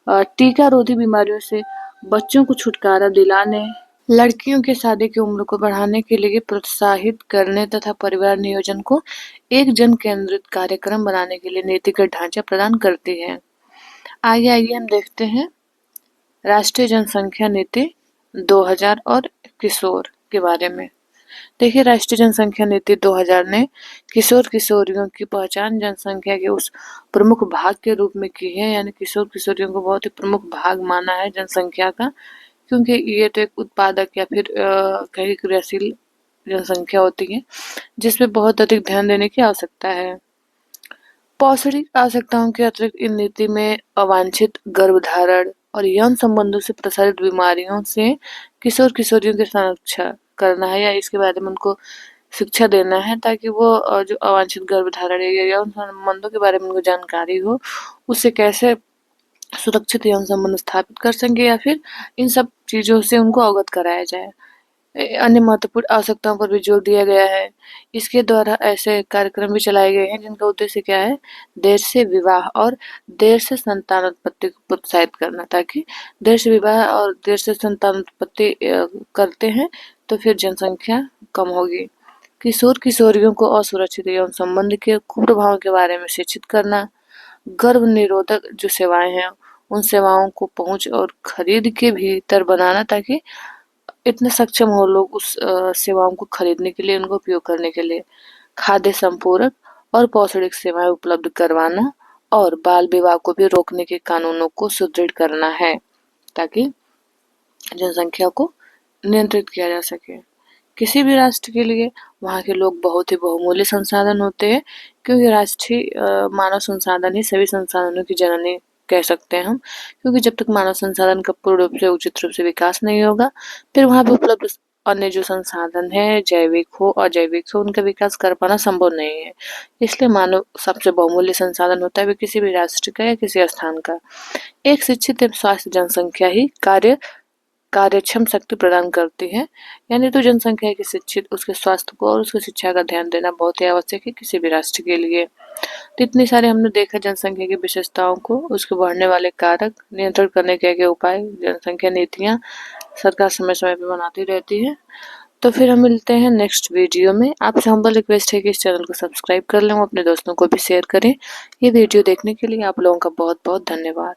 टीका रोधी बीमारियों से बच्चों को छुटकारा दिलाने, लड़कियों के शादी की उम्र को बढ़ाने के लिए प्रोत्साहित करने तथा परिवार नियोजन को एक जन केंद्रित कार्यक्रम बनाने के लिए नीतिगत ढांचा प्रदान करती है। आइए हम देखते हैं राष्ट्रीय जनसंख्या नीति 2000 और किशोर के बारे में। देखिए, राष्ट्रीय जनसंख्या नीति 2000 ने किशोर किशोरियों की पहचान जनसंख्या के उस प्रमुख भाग के रूप में की है, यानी किशोर किशोरियों को बहुत ही प्रमुख भाग माना है जनसंख्या का, क्योंकि ये तो एक उत्पादक या फिर कहीं क्रियाशील जनसंख्या होती है जिसपे बहुत अधिक ध्यान देने की आवश्यकता है। पौष्टिक आवश्यकताओं के अतिरिक्त इन नीति में अवांछित गर्भधारण और यौन संबंधों से प्रसारित बीमारियों से किशोर किशोरियों की संरक्षा करना है, या इसके बारे में उनको शिक्षा देना है ताकि वो जो अवांछित गर्भधारण या यौन संबंधों के बारे में उनको जानकारी हो, उससे कैसे सुरक्षित यौन संबंध स्थापित कर सकें या फिर इन सब चीज़ों से उनको अवगत कराया जाए। अन्य महत्वपूर्ण आवश्यकताओं पर भी जोर दिया गया है। इसके द्वारा ऐसे कार्यक्रम भी चलाए गए हैं जिनका उद्देश्य क्या है, देर से विवाह और देर से संतानोत्पत्ति को प्रोत्साहित करना, ताकि देर से विवाह और देर से संतानोत्पत्ति करते हैं तो फिर जनसंख्या कम होगी। किशोर किशोरियों को असुरक्षित यौन संबंध के कुप्रभावों के बारे में शिक्षित करना, गर्भ निरोधक जो सेवाएं हैं उन सेवाओं को पहुंच और खरीद के भीतर बनाना, ताकि इतने सक्षम हो लोग उस सेवाओं को खरीदने के लिए, उनको उपयोग करने के लिए। खाद्य संपूरक और पौष्टिक सेवाएं उपलब्ध करवाना और बाल विवाह को भी रोकने के कानूनों को सुदृढ़ करना है, ताकि जनसंख्या को नियंत्रित किया जा सके। किसी भी राष्ट्र के लिए वहाँ के लोग बहुत ही बहुमूल्य संसाधन होते हैं, क्योंकि राष्ट्रीय मानव संसाधन ही सभी संसाधनों की जननी कह सकते हैं हम, क्योंकि जब तक मानव संसाधन का पूर्ण रूप से उचित रूप से विकास नहीं होगा, फिर वहाँ पे उपलब्ध अन्य जो संसाधन है, जैविक हो अजैविक हो, उनका विकास कर पाना संभव नहीं है। इसलिए मानव सबसे बहुमूल्य संसाधन होता है, वे किसी भी राष्ट्र का या किसी स्थान का। एक शिक्षित एवं स्वास्थ्य जनसंख्या ही कार्यक्षम शक्ति प्रदान करती है, यानी तो जनसंख्या की शिक्षित, उसके स्वास्थ्य को और उसकी शिक्षा का ध्यान देना बहुत ही आवश्यक है किसी भी राष्ट्र के लिए। तो इतने सारे हमने देखा जनसंख्या की विशेषताओं को, उसके बढ़ने वाले कारक, नियंत्रण करने के उपाय, जनसंख्या नीतियाँ सरकार समय समय पर बनाती रहती है। तो फिर हम मिलते हैं नेक्स्ट वीडियो में। आपसे हम्बल रिक्वेस्ट है कि इस चैनल को सब्सक्राइब कर लें, अपने दोस्तों को भी शेयर करें। ये वीडियो देखने के लिए आप लोगों का बहुत बहुत धन्यवाद।